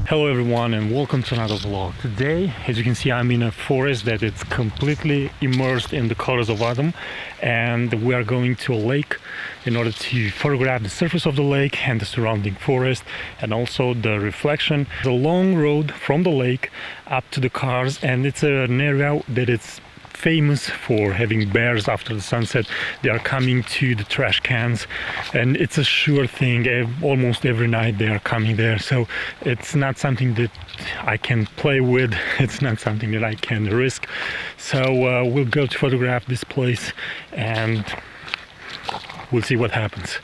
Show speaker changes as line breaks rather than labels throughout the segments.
Hello everyone and welcome to another vlog. Today, as you can see, I'm in a forest that it's completely immersed in the colors of autumn, and we are going to a lake in order to photograph the surface of the lake and the surrounding forest and also the reflection. The long road from the lake up to the cars, and it's an area that it's famous for having bears. After the sunset they are coming to the trash cans, and it's a sure thing. Almost every night they are coming there, so it's not something that I can play with. It's not something that I can risk, so we'll go to photograph this place and we'll see what happens.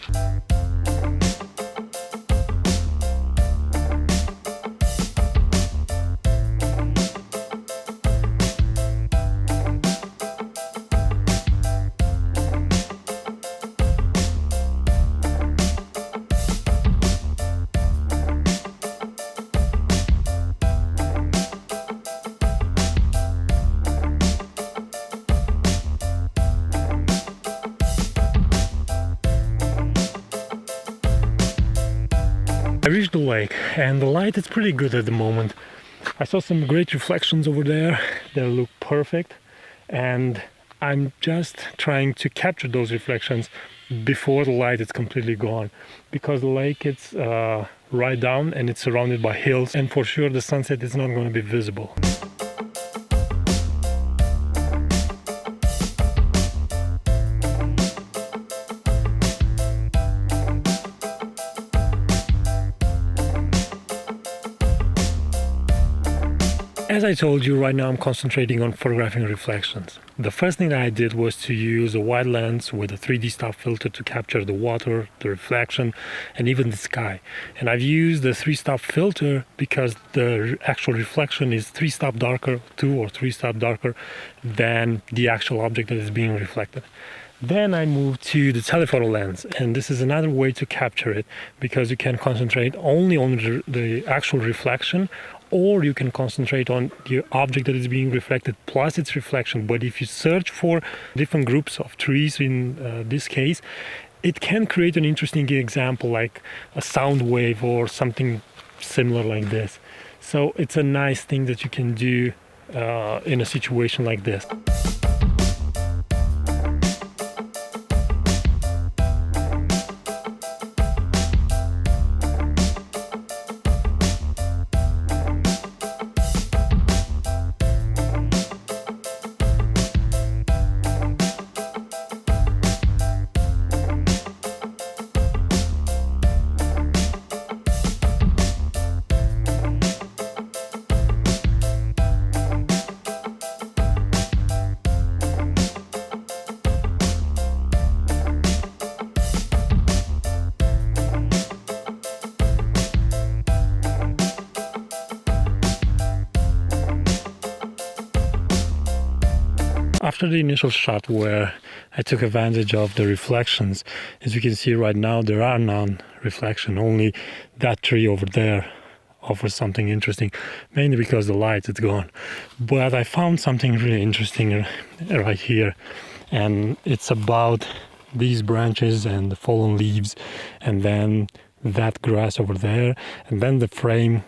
I reached the lake and the light is pretty good at the moment. I saw some great reflections over there that look perfect, and I'm just trying to capture those reflections before the light is completely gone, because the lake it's right down and it's surrounded by hills, and for sure the sunset is not going to be visible. As I told you, right now I'm concentrating on photographing reflections. The first thing that I did was to use a wide lens with a 3D stop filter to capture the water, the reflection, and even the sky. And I've used the 3-stop filter because the actual reflection is 3 stop darker, 2 or 3 stop darker than the actual object that is being reflected. Then I moved to the telephoto lens, and this is another way to capture it, because you can concentrate only on the actual reflection, or you can concentrate on the object that is being reflected plus its reflection. But if you search for different groups of trees in this case, it can create an interesting example like a sound wave or something similar like this. So it's a nice thing that you can do in a situation like this. After the initial shot where I took advantage of the reflections, as you can see right now there are none reflection, only that tree over there offers something interesting, mainly because the light is gone. But I found something really interesting right here, and it's about these branches and the fallen leaves, and then that grass over there, and then the frame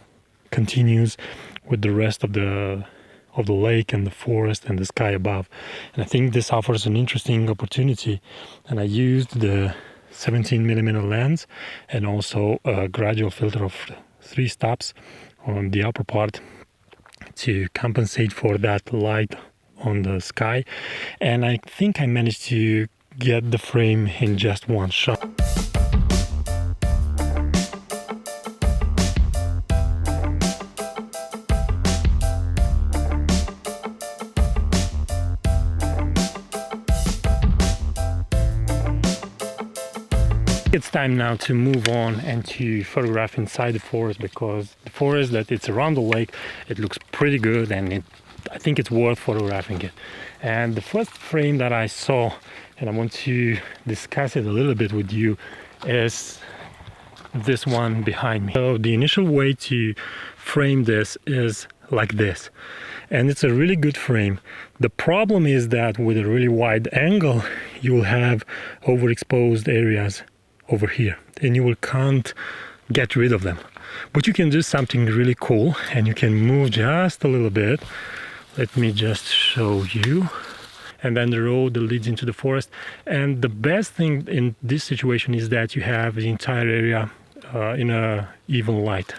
continues with the rest of the lake and the forest and the sky above. And I think this offers an interesting opportunity, and I used the 17mm lens and also a gradual filter of 3 stops on the upper part to compensate for that light on the sky, and I think I managed to get the frame in just one shot. It's time now to move on and to photograph inside the forest, because the forest that it's around the lake, it looks pretty good, and I think it's worth photographing it. And the first frame that I saw, and I want to discuss it a little bit with you, is this one behind me. So the initial way to frame this is like this, and it's a really good frame. The problem is that with a really wide angle you will have overexposed areas over here, and you can't get rid of them. But you can do something really cool, and you can move just a little bit. Let me just show you. And then the road that leads into the forest. And the best thing in this situation is that you have the entire area in a even light.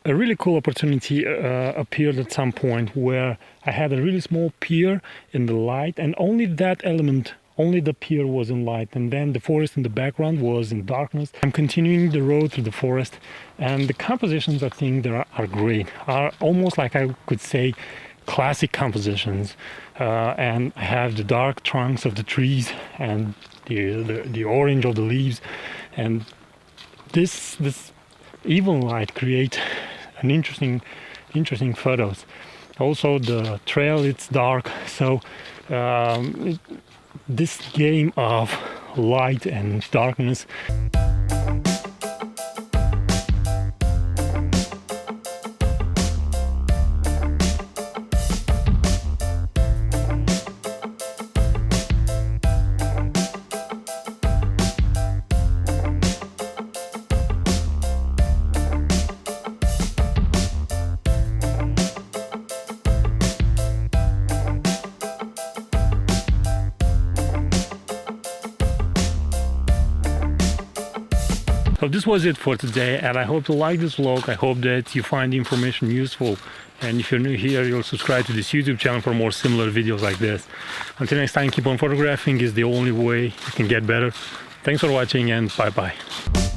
A really cool opportunity appeared at some point where I had a really small pier in the light, and only that element, only the pier was in light, and then the forest in the background was in darkness. I'm continuing the road through the forest, and the compositions I think there are great, are almost like I could say classic compositions. And I have the dark trunks of the trees and the orange of the leaves, and this even light create an interesting photos. Also the trail, it's dark, so this game of light and darkness. So this was it for today, and I hope you like this vlog. I hope that you find the information useful, and if you're new here, you'll subscribe to this YouTube channel for more similar videos like this. Until next time, keep on photographing, is the only way you can get better. Thanks for watching, and bye bye.